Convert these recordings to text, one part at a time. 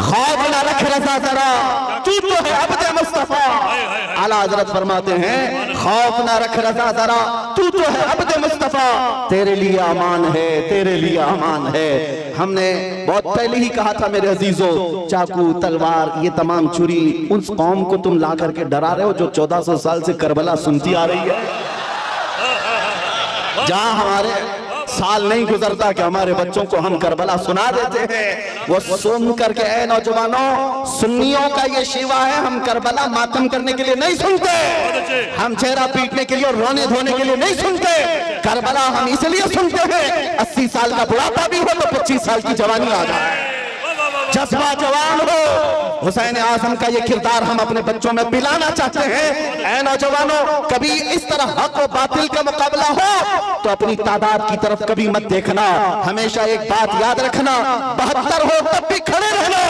खौफ ना रख रजा जरा, तू तो है अब्द मुस्तफा। आला हजरत फरमाते हैं खौफ ना रख रजा जरा, तू तो है अब्द मुस्तफा, तेरे लिए अमान है, तेरे लिए अमान है। हमने बहुत पहले ही कहा था मेरे अजीजों, चाकू तलवार ये तमाम छुरी उस कौम को तुम ला करके डरा रहे हो जो 1400 साल से करबला सुनती आ रही है। जहां हमारे साल नहीं गुजरता कि हमारे बच्चों को हम करबला सुना देते हैं। वो सुन करके ऐ नौजवानों, सुन्नियों का ये शिवा है, हम करबला मातम करने के लिए नहीं सुनते, हम चेहरा पीटने के लिए और रोने धोने के लिए नहीं सुनते। करबला हम इसलिए सुनते हैं 80 साल का बुढ़ापा भी हो तो 25 साल की जवानी आ जाए, जज्बा जवान हो। हुसैन आजम का ये किरदार हम अपने बच्चों में पिलाना चाहते हैं। ऐ नौजवानों, कभी इस तरह हक और बातिल का मुकाबला हो तो अपनी तादाद की तरफ कभी मत देखना, हमेशा एक बात याद रखना, 72 हो तब भी खड़े रहना,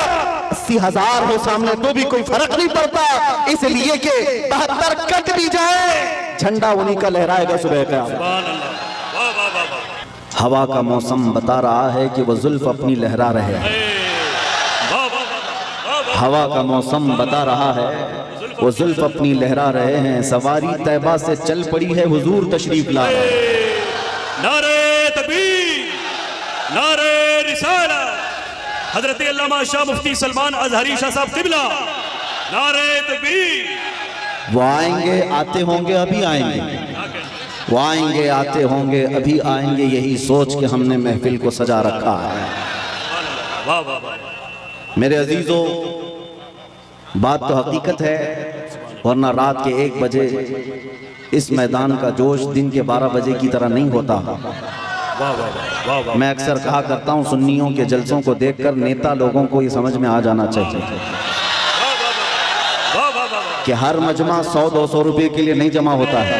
80,000 हो सामने तो भी कोई फर्क नहीं पड़ता, इसलिए कि 72 कट भी जाए झंडा उन्हीं का लहराएगा सुबह का। हवा का मौसम बता रहा है कि वो जुल्फ अपनी लहरा रहे, हवा का मौसम बता रहा है वो जुल्फ अपनी लहरा रहे हैं, सवारी तैबा से चल पड़ी है, हुजूर तशरीफ ला रहे हैं। नारे तकबीर, नारे रिसालत, हजरत अल्लामा शाह मुफ्ती सलमान अजहरी शाह साहब किबला, नारे तकबीर। वो आएंगे आते होंगे अभी आएंगे, वो आएंगे आते होंगे अभी आएंगे, यही सोच के हमने महफिल को सजा रखा है। वाह वाह वाह। मेरे अजीजों, बात तो हकीकत है, वरना रात के 1 बजे इस मैदान का जोश दिन के 12 बजे की तरह नहीं होता। मैं अक्सर कहा करता हूँ, सुन्नियों के जलसों को देखकर नेता लोगों को ये समझ में आ जाना चाहिए कि हर मजमा 100-200 रुपए के लिए नहीं जमा होता है।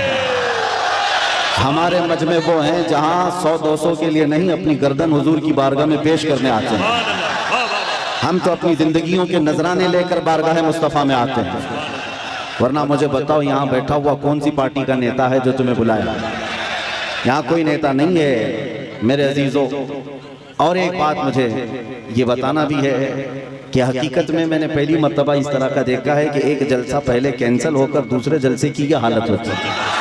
हमारे मजमे वो हैं जहाँ 100-200 के लिए नहीं, अपनी गर्दन हुजूर की बारगाह में पेश करने आते हैं। हम तो अपनी जिंदगियों के नजराने लेकर बारगाह मुस्तफ़ा में आते हैं। वरना मुझे बताओ, यहाँ बैठा हुआ कौन सी पार्टी का नेता है जो तुम्हें बुलाया? यहाँ कोई नेता नहीं है मेरे अजीजों। और एक बात मुझे ये बताना भी है कि हकीकत में मैंने पहली मर्तबा इस तरह का देखा है कि एक जलसा पहले कैंसिल होकर दूसरे जलसे की क्या हालत होती है।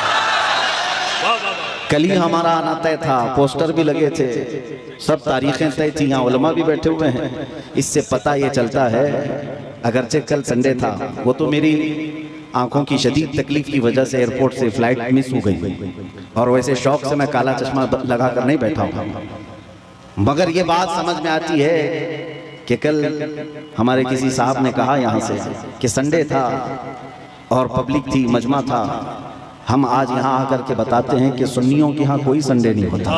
कल ही हमारा आना तय था, पोस्टर भी लगे थे, सब तारीखें तय थी, यहाँ उलमा भी बैठे हुए हैं। इससे पता ये चलता है, अगरचे कल संडे था, वो तो मेरी आंखों की शदीद तकलीफ की वजह से एयरपोर्ट से फ्लाइट मिस हो गई, और वैसे शौक से मैं काला चश्मा लगा कर नहीं बैठा हूँ। मगर ये बात समझ में आती है कि कल हमारे किसी साहब ने कहा यहाँ से कि संडे था और पब्लिक थी, मजमा था। हम आज यहाँ आकर के बताते हैं कि सुन्नियों के यहाँ कोई संडे नहीं होता।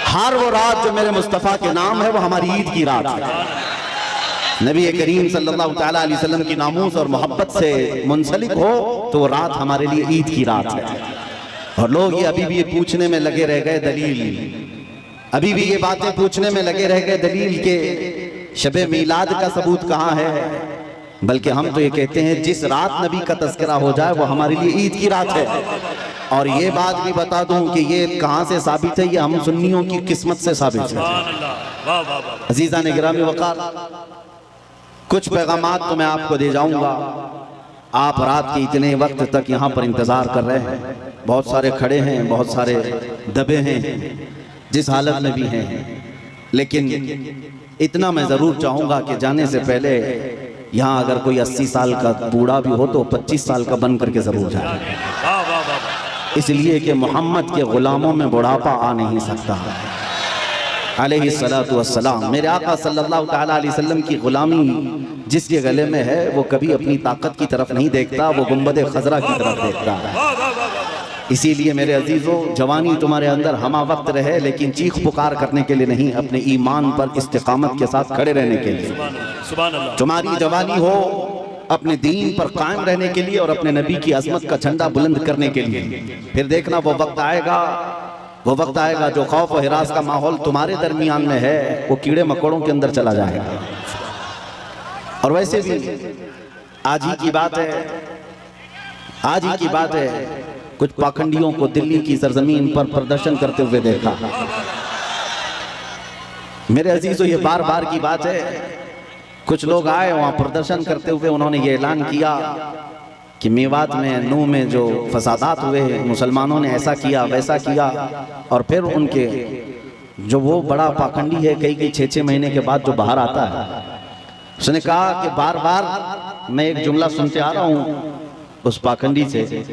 हर वो रात जो मेरे मुस्तफ़ा के नाम है वो हमारी ईद की रात है। नबी करीम सल्लल्लाहु तआला अलैहि वसल्लम की नामूस और मोहब्बत से मुंसलिक हो तो वो रात हमारे लिए ईद की रात है। और लोग ये अभी भी ये पूछने में लगे रह गए दलील, अभी भी ये बातें पूछने में लगे रह गए दलील के शबे मीलाद का सबूत कहाँ है। बल्कि हम तो ये कहते हैं जिस रात नबी का तज़किरा हो जाए वो हमारे लिए ईद की रात है। और ये बात भी बता दूं कि ये कहाँ से साबित है, ये हम सुन्नियों की किस्मत से साबित है। अजीज़ा ने गिरामी वक़ार, कुछ पैगामात तो मैं आपको दे जाऊंगा। आप रात के इतने वक्त तक यहाँ पर इंतज़ार कर रहे हैं, बहुत सारे खड़े हैं, बहुत सारे दबे हैं, जिस हालत में भी हैं, लेकिन इतना मैं ज़रूर चाहूँगा कि जाने से पहले यहाँ अगर कोई 80 साल का बूढ़ा भी हो तो 25 साल का बन करके ज़रूर जाए, इसलिए कि मोहम्मद के ग़ुलामों में बुढ़ापा आ नहीं सकता। अलैहिस्सलातु वस्सलाम, मेरे आका सल्लल्लाहु तआला अलैहि वसल्लम की ग़ुलामी जिसके गले में है वो कभी अपनी ताकत की तरफ नहीं देखता, वो गुंबद खजरा की तरफ देखता है। इसीलिए मेरे अजीज़ों, जवानी तुम्हारे अंदर हमा वक्त रहे, लेकिन चीख पुकार करने के लिए नहीं, अपने ईमान पर इस्तिकामत के साथ खड़े रहने के लिए। तुम्हारी जवानी हो अपने दीन पर कायम रहने के लिए और अपने नबी की अज़मत का झंडा बुलंद करने के लिए। फिर देखना वो वक्त आएगा, वो वक्त आएगा जो खौफ और हिरास का माहौल तुम्हारे दरमियान में है वो कीड़े मकोड़ों के अंदर चला जाएगा। और वैसे भी आज ही की बात है, आज ही की बात है, कुछ पाखंडियों को दिल्ली की सरजमीन पर प्रदर्शन करते हुए देखा। मेरे अजीजों, ये बार बार की बात है। कुछ लोग आए वहाँ प्रदर्शन करते हुए, उन्होंने ये ऐलान किया कि मेवात में, नूह में जो फसादात हुए, मुसलमानों ने ऐसा किया वैसा किया। और फिर उनके जो वो बड़ा पाखंडी है, कई 6-6 महीने के बाद जो बाहर आता है, उसने कहा कि बार बार मैं एक जुमला सुनते आ रहा हूँ उस पाखंडी से।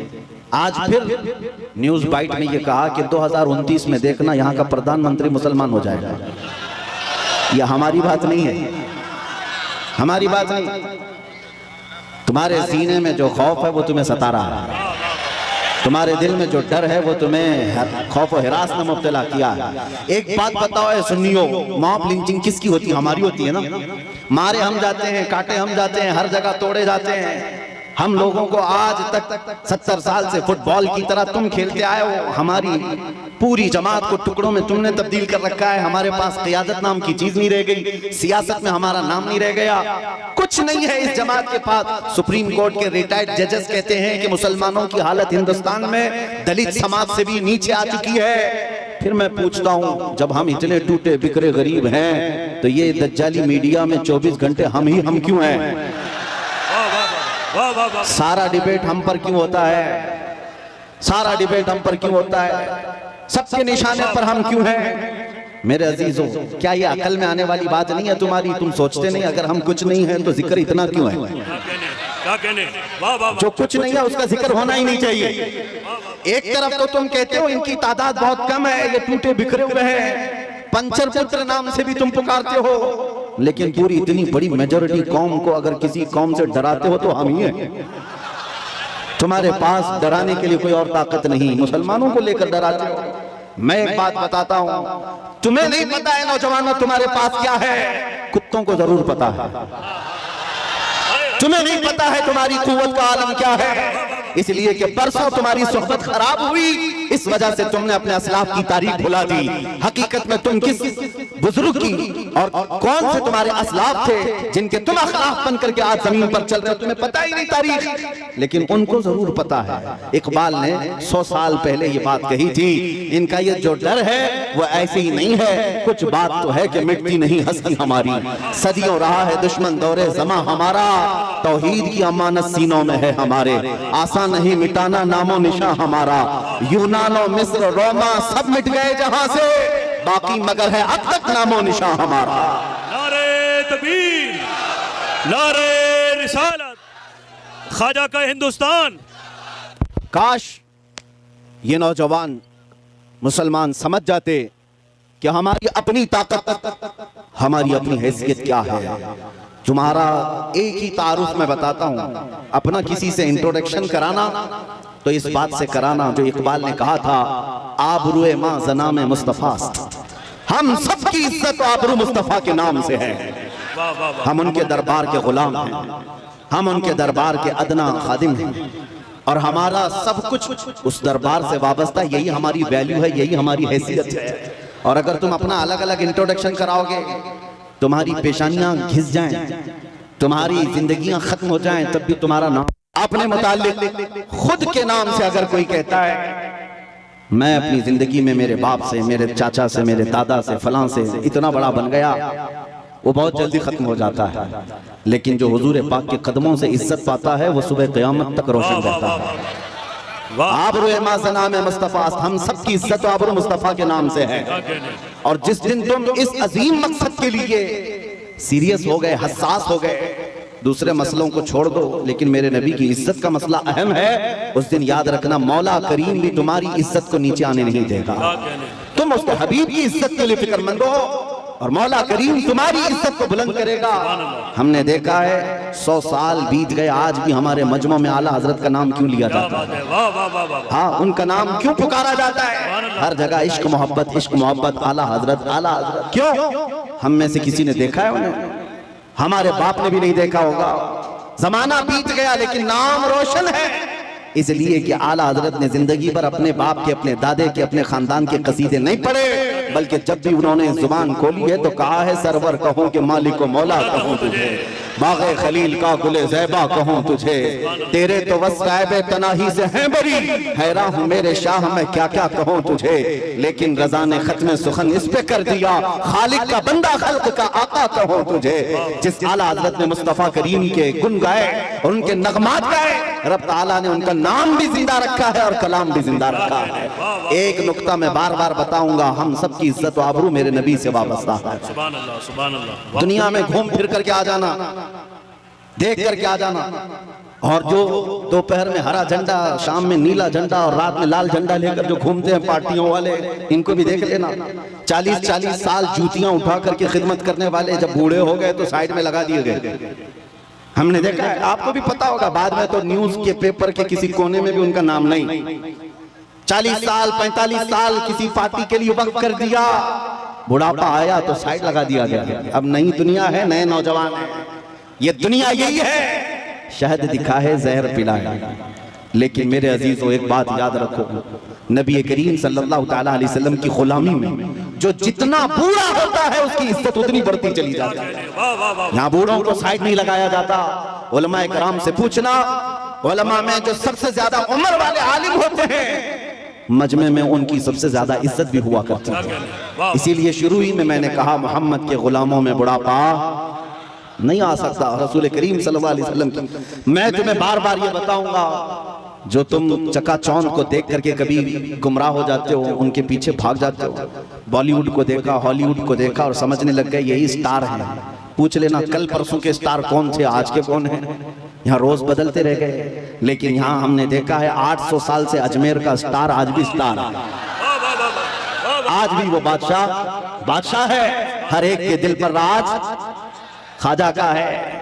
आज फिर न्यूज बाइट ने ये कहा कि 2029 में देखना यहाँ का प्रधानमंत्री मुसलमान हो जाएगा। यह हमारी बात नहीं है, हमारी बात नहीं। तुम्हारे सीने में जो खौफ है वो तुम्हें सता रहा है, तुम्हारे दिल में जो डर है वो तुम्हें खौफ और हिरास में मुब्तला किया है। एक बात बताओ है सुन्नियों, मॉब लिंचिंग किसकी होती है? हमारी होती है ना। मारे हम जाते हैं, काटे हम जाते हैं, हर जगह तोड़े जाते हैं। हम लोगों को आज तक 70 साल से फुटबॉल की तरह तुम खेलते आए हो। हमारी पूरी जमात को टुकड़ों में तुमने तब्दील कर रखा है। हमारे पास क़ियादत नाम की चीज नहीं रह गई, सियासत में हमारा नाम नहीं रह गया, कुछ नहीं है इस जमात के पास। सुप्रीम कोर्ट के रिटायर्ड जजेस कहते हैं कि मुसलमानों की हालत हिंदुस्तान में दलित समाज से भी नीचे आ चुकी है। फिर मैं पूछता हूँ, जब हम इतने टूटे बिखरे गरीब हैं तो ये दज्जाली मीडिया में 24 घंटे हम क्यों हैं? सारा डिबेट हम पर क्यों होता है? सारा डिबेट हम पर क्यों होता है? सबके निशाने पर हम क्यों हैं? मेरे अजीजों, क्या ये अकल में आने वाली बात नहीं है तुम्हारी? तुम सोचते नहीं अगर हम कुछ नहीं है तो जिक्र इतना क्यों है? जो कुछ नहीं है उसका जिक्र होना ही नहीं चाहिए। एक तरफ तो तुम कहते हो इनकी तादाद बहुत कम है, ये टूटे बिखरे हुए हैं, पंचर पुत्र नाम से भी तुम पुकारते हो, लेकिन पूरी इतनी बड़ी मेजॉरिटी कौम को अगर किसी कौम से डराते हो तो हम ही हैं। तुम्हारे पास डराने के लिए कोई और ताकत नहीं, मुसलमानों को लेकर डराते हो। मैं एक बात बताता हूं, तुम्हें नहीं पता है नौजवानों तुम्हारे पास क्या है, कुत्तों को जरूर पता है। तुम्हें नहीं पता है तुम्हारी कुव्वत का आलम क्या है, इसलिए कि परसों तुम्हारी सोहबत खराब हुई, इस वजह से तुमने अपने असलाफ की तारीख भुला दी। हकीकत में तुम किस बुजुर्ग की और कौन से तुम्हारे असलाफ थे जिनके तुम अखलाफ बन करके आज जमीन पर चल रहे हो, तुम्हें पता ही नहीं तारीख, लेकिन उनको जरूर पता है। इकबाल ने 100 साल पहले ये बात कही थी, इनका ये जो डर है वो ऐसे ही नहीं है, कुछ बात तो है कि मिटती नहीं हस्ती हमारी। सदियों रहा है दुश्मन दौरे जमा हमारा, तौहीद की अमानत सीनों में है हमारे, आसान नहीं मिटाना नामो निशा हमारा। यूनानो मिस्र रोमा सब मिट गए जहां से, बाकी मगर है अब तक नामो निशा हमारा। नारे तकबीर, नारे रिसालत, ख्वाजा का हिंदुस्तान। काश ये नौजवान मुसलमान समझ जाते कि हमारी अपनी ताकत, हमारी अपनी हैसियत क्या है। तुम्हारा एक ही तारुफ मैं बताता हूं, अपना किसी से इंट्रोडक्शन कराना तो इस बात से कराना जो इकबाल ने कहा था, आबरूए मां जना में मुस्तफास्त। हम सबकी इज्जत आबरू मुस्तफा के नाम से है। हम उनके दरबार के गुलाम हैं, हम उनके दरबार के अदना खादिम हैं, और हमारा सब कुछ उस दरबार से वाबस्ता। यही हमारी वैल्यू है, यही हमारी हैसियत है। और अगर तुम अपना अलग अलग इंट्रोडक्शन कराओगे, तुम्हारी पेशानियां घिस जाएं, तुम्हारी जिंदगियां खत्म हो जाएं, तब भी तुम्हारा नाम अपने मुताल्लिक खुद के नाम से अगर कोई कहता है मैं अपनी जिंदगी में मेरे बाप से, मेरे चाचा से, मेरे दादा से, फलां से इतना बड़ा बन गया, वो बहुत जल्दी खत्म हो जाता है। लेकिन जो हुजूर पाक के कदमों से इज्जत पाता है वो सुबह क़यामत तक रोशन रहता है। आबरू माज़ना में मुस्तफा, हम सबकी इज्जत आबरू मुस्तफा के नाम से है। और जिस दिन तुम इस अजीम मकसद के लिए सीरियस हो गए, हसास हो गए, दूसरे मसलों को छोड़ दो, लेकिन मेरे नबी की इज्जत का मसला अहम है, उस दिन याद रखना मौला करीम भी तुम्हारी इज्जत को नीचे आने नहीं देगा। तुम उसके हबीब की इज्जत के लिए फिक्रमंद हो और मौला करीम तुम्हारी इज्जत को बुलंद करेगा। हमने देखा है 100 साल बीत गए, आज भी हमारे मजमों में आला हजरत का नाम क्यों लिया जाता है? हाँ, उनका नाम क्यों पुकारा जाता है? हर जगह इश्क मोहब्बत, इश्क मोहब्बत, आला हजरत, आला हजरत। क्यों? हम में से किसी ने देखा है उन्हें? हमारे बाप ने भी नहीं देखा होगा। जमाना बीत गया लेकिन नाम रोशन है, इसलिए कि आला हजरत ने जिंदगी भर अपने बाप के, अपने दादे के, अपने खानदान के कसीदे नहीं पढ़े, बल्कि जब भी उन्होंने जुबान खोली है तो कहा है सरवर कहूं कि मालिक मौला कहूं तुझे। बाग़े खलील का गुले ज़ैबा कहूँ तुझे, तेरे तो वस्ताए तनाही से हैं बरी। हैरान हूँ मेरे शाह मैं क्या क्या कहूँ तुझे, लेकिन रज़ा ने खत्म सुखन इस पे कर दिया, खालिक का बंदा खल्क का आका कहूँ तुझे। जिस आला हज़रत ने मुस्तफ़ा करीम के गुन गाए और उनके नगमात गाए, रब ताला ने उनका नाम भी जिंदा रखा है और कलाम भी जिंदा रखा है। एक नुक्ता मैं बार बार बताऊंगा, हम सबकी इज्जत व आबरू मेरे नबी से वाबस्ता है। सुभान अल्लाह, सुभान अल्लाह। दुनिया में घूम फिर करके आ जाना, देख करके आ जाना, और जो दोपहर में हरा झंडा, शाम में नीला झंडा और रात में लाल झंडा लेकर जो घूमते हैं पार्टियों वाले, इनको भी देख लेना। 40-40 साल जूतियां उठा करके खिदमत करने वाले जब बूढ़े हो गए तो साइड में लगा दिए गए। हमने देखा है, आपको भी पता होगा, बाद में तो न्यूज के पेपर के किसी कोने में भी उनका नाम नहीं। 40 साल 45 साल किसी पार्टी के लिए वक्त कर दिया, बुढ़ापा आया तो साइड लगा दिया गया। अब नई दुनिया है, नए नौजवान है, ये दुनिया यही है, शहद दिखा है जहर पिला है। लेकिन मेरे अजीजों एक बात याद रखो, नबी करीम सल्लल्लाहु तआला अलैहि वसल्लम की गुलामी में जो जितना बूढ़ा होता है उसकी इज्जत उतनी बढ़ती चली जाती है। यहाँ बूढ़ों को साइड नहीं लगाया जाता। उलमा कराम से पूछना, उलमा में जो सबसे ज्यादा उम्र वाले आलिम होते हैं, मजमे में उनकी सबसे ज्यादा इज्जत भी हुआ करती है। इसीलिए शुरू ही में मैंने कहा, मोहम्मद के गुलामों में बुढ़ापा नहीं आ सकता। रसूल करीम सल्लल्लाहु अलैहि वसल्लम की मैं तुम्हें बार बार ये बताऊंगा, जो तुम चकाचौंध को देख करके कभी गुमराह हो जाते हो, उनके पीछे भाग जाते हो। बॉलीवुड को देखा, हॉलीवुड को देखा और समझने लग गए यही स्टार हैं। पूछ लेना कल परसों के स्टार कौन थे, आज के कौन हैं। यहाँ रोज बदलते रह गए, लेकिन यहाँ हमने देखा है 800 साल से अजमेर का स्टार आज भी स्टार है। आज भी वो बादशाह है, हर एक के दिल पर राज ख्वाजा का है।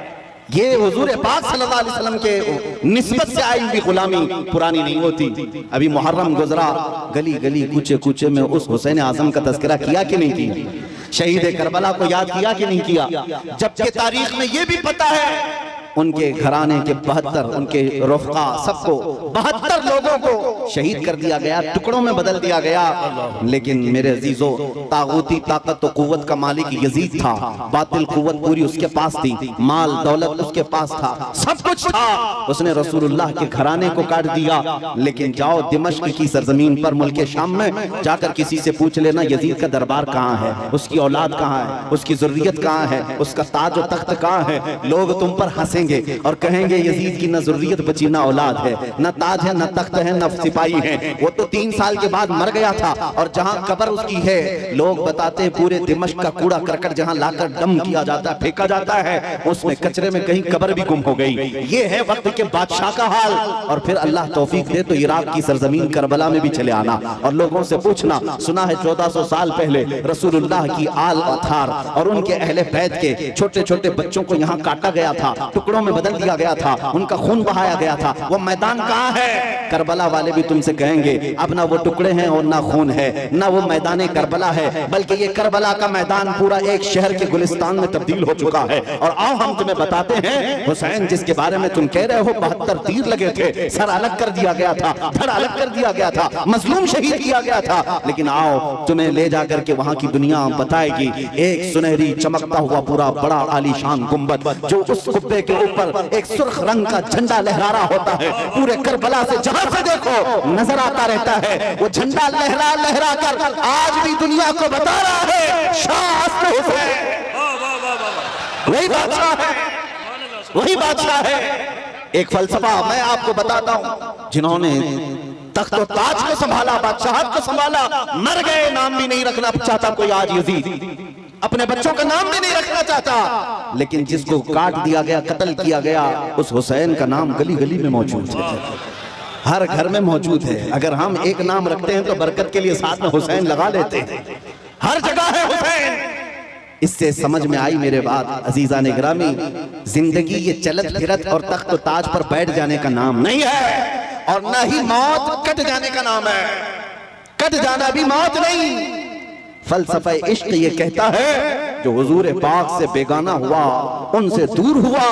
ये हुजूर पाक सल्लल्लाहु अलैहि वसल्लम के निस्बत से आई हुई गुलामी पुरानी नहीं होती। अभी मुहर्रम गुजरा, गली गली कूचे कूचे में उस हुसैन आजम का तज़किरा किया कि नहीं किया, शहीद करबला को याद किया कि नहीं किया। जबकि तारीख में ये भी पता है उनके घराने के 72 उनके रफ़क़ा सबको 72 लोगों को शहीद कर दिया गया, टुकड़ों में बदल दिया गया। लेकिन मेरे अजीजों, तागूती ताकत तो कुव्वत का मालिक यजीद था, बातिल कुव्वत पूरी उसके पास थी, माल दौलत उसके पास था, सब कुछ था। उसने रसूलुल्लाह के घराने को काट दिया। लेकिन जाओ दिमश्क की सरजमीन पर, मुल्क शाम में जाकर किसी से पूछ लेना यजीद का दरबार कहाँ है, उसकी औलाद कहाँ है, उसकी ज़ुर्रियत कहाँ है, उसका ताज और तख्त कहाँ है। लोग तुम पर हंसेंगे और कहेंगे यजीद की न ज़ुर्रियत बची, न औलाद है, न ताज है, न तख्त है, न सिपाही है। वो तो 3 साल के बाद मर गया था। और जहां कब्र उसकी है, लोग बताते हैं पूरे दिमश्क का कूड़ा करकट जहां लाकर डम किया जाता है, फेंका जाता है, उसमें कचरे में कहीं कब्र भी गुम हो गई। ये है वक्त के बादशाह का हाल। और फिर अल्लाह तौफीक दे तो इराक की सरजमीन करबला में भी चले आना और लोगों से पूछना, सुना है 1400 साल पहले रसूलुल्लाह की आल अथार और उनके अहले बैत के छोटे छोटे बच्चों को यहाँ काटा गया था, टुकड़ों में बदल दिया गया था, उनका खून बहाया गया था। वो मैदान कहाँ है? करबला वाले भी तुमसे कहेंगे अब ना वो टुकड़े हैं और ना खून है, ना वो मैदान करबला है, बल्कि ये करबला का मैदान पूरा एक शहर के गुलिस्तान में तब्दील हो चुका है। और आओ हम तुम्हें बताते हैं, हुसैन जिसके बारे में तुम कह रहे हो 72 तीर लगे थे, सर अलग कर दिया गया था, धड़ अलग कर दिया गया था, मजलूम शहीद किया गया था। लेकिन आओ तुम्हें ले जाकर के वहां की दुनिया बताएगी एक सुनहरी चमकता हुआ पूरा बड़ा आलीशान गुंबद, जो उस कुब्बे के ऊपर एक सुर्ख रंग का झंडा लहरा रहा होता है। पूरे करबला से जहां से देखो नजर आता रहता है। वो झंडा लहरा लहरा कर आज भी दुनिया को बता रहा है शाह असल हुसैन वही बादशाह है, वही बादशाह है। एक फलसफा मैं आपको बताता हूं, जिन्होंने तख्त और ताज को संभाला, बादशाहत को संभाला, मर गए, नाम भी नहीं रखना चाहता कोई आज यजीद, अपने बच्चों का नाम भी नहीं रखना चाहता। लेकिन जिसको काट दिया गया, कत्ल किया गया, उस हुसैन का नाम गली गली में मौजूद है, हर घर में मौजूद है। अगर हम एक नाम रखते हैं तो बरकत के लिए साथ में हुसैन लगा लेते हैं, हर जगह है हुसैन। इससे समझ में आई मेरे बात अजीजा ने ग्रामी, जिंदगी ये चलत फिरत और तख्त और ताज पर बैठ जाने का नाम नहीं है, और ना ही मौत कट जाने का नाम है। कट जाना भी मौत नहीं। फलसफा इश्क ये कहता है जो हुजूर पाक से बेगाना हुआ, उनसे दूर हुआ,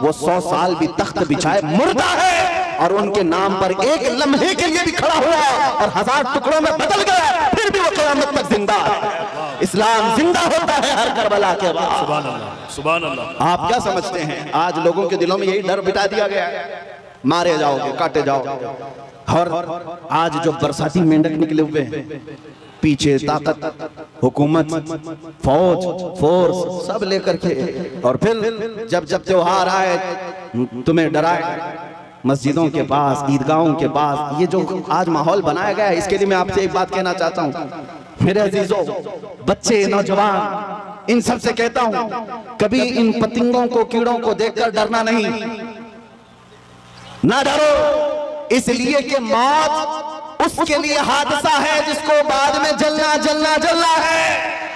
वो 100 साल भी तख्त बिछाए मुर्दा है, और उनके नाम पर एक लम्हे के लिए भी खड़ा हुआ और 1000 टुकड़ों में बदल गया, फिर भी वो क़यामत तक जिंदा है। इस्लाम जिंदा होता है हर करबला के बाद। सुभान अल्लाह, सुभान अल्लाह। आप क्या समझते हैं आज लोगों के दिलों में यही डर बिठा दिया गया है, मारे जाओगे, काटे जाओगे। और आज जो बरसाती मेंढक निकले हुए हैं, पीछे ताकत, हुकूमत, फौज, फोर्स सब लेकर के, और फिर जब जब त्योहार आए तुम्हें डराए। मस्जिदों के पास, ईदगाहों के पास ये जो आज माहौल बनाया गया है, इसके लिए मैं आपसे एक बात कहना चाहता हूँ मेरे अजीजों, बच्चे, नौजवान, इन सब से कहता हूँ कभी इन पतंगों को, कीड़ों को देखकर डरना नहीं, ना डरो, इसलिए कि मौत उसके लिए हादसा है जिसको बाद में जलना है।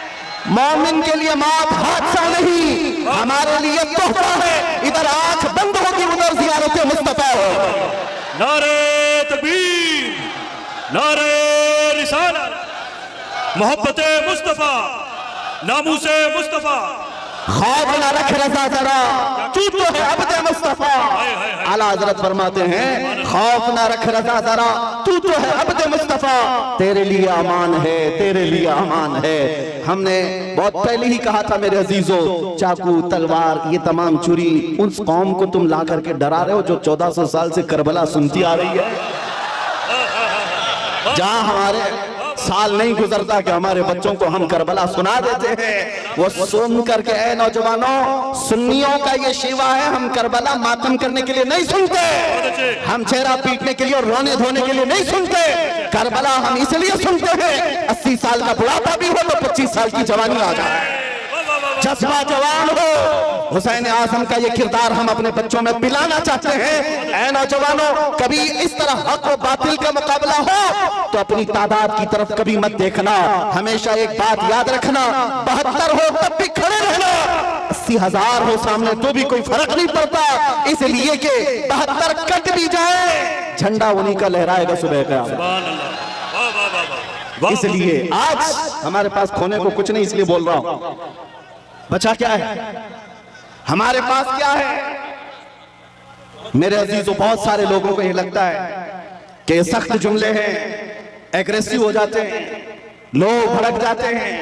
मोमिन के लिए मौत हादसा नहीं, हमारे लिए तोहफा है। इधर आंख बंद होगी, उधर ज़ियारत मुस्तफा हो। नारे तकबीर, नारे रिसालत, मोहब्बत मुस्तफा, नामूसे मुस्तफा। खौफ ना रख रजा जरा, तू तो है अब्दे मुस्तफा। आला हजरत फरमाते हैं खौफ ना रख रजा जरा, तू तो है अब्दे मुस्तफा। तेरे लिए अमान है, तेरे लिए अमान है। हमने बहुत पहले ही कहा था मेरे अजीजों, चाकू, तलवार, ये तमाम चुरी उस कौम को तुम ला करके डरा रहे हो जो 1400 साल से करबला सुनती आ रही है, जहां हमारे साल नहीं गुजरता कि हमारे बच्चों को हम करबला सुना देते हैं। वो सुन करके, ऐ नौजवानों, सुन्नियों का ये शिवा है, हम करबला मातम करने के लिए नहीं सुनते, हम चेहरा पीटने के लिए और रोने धोने के लिए नहीं सुनते। करबला हम इसलिए सुनते हैं 80 साल का बुढ़ापा भी हो तो 25 साल की जवानी आ जाए, जज्बा जवान हो। हुसैन आजम का ये किरदार हम अपने बच्चों में पिलाना चाहते हैं। ऐ नौजवानों, कभी इस तरह हक और बातिल का मुकाबला हो तो अपनी तादाद की तरफ कभी मत देखना, हमेशा एक बात याद रखना, 72 हो तब भी खड़े रहना, 80,000 हो सामने तो भी कोई फर्क नहीं पड़ता, इसलिए कि 72 कट भी जाए झंडा उन्हीं का लहराएगा सुबह का। इसलिए आज हमारे पास खोने को कुछ नहीं, इसलिए बोल रहा हूं, बचा क्या है हमारे पास, क्या है मेरे अजीजों। बहुत सारे लोगों को ये लगता है कि ये सख्त जुमले हैं, एग्रेसिव हो जाते हैं, लोग भड़क जाते हैं।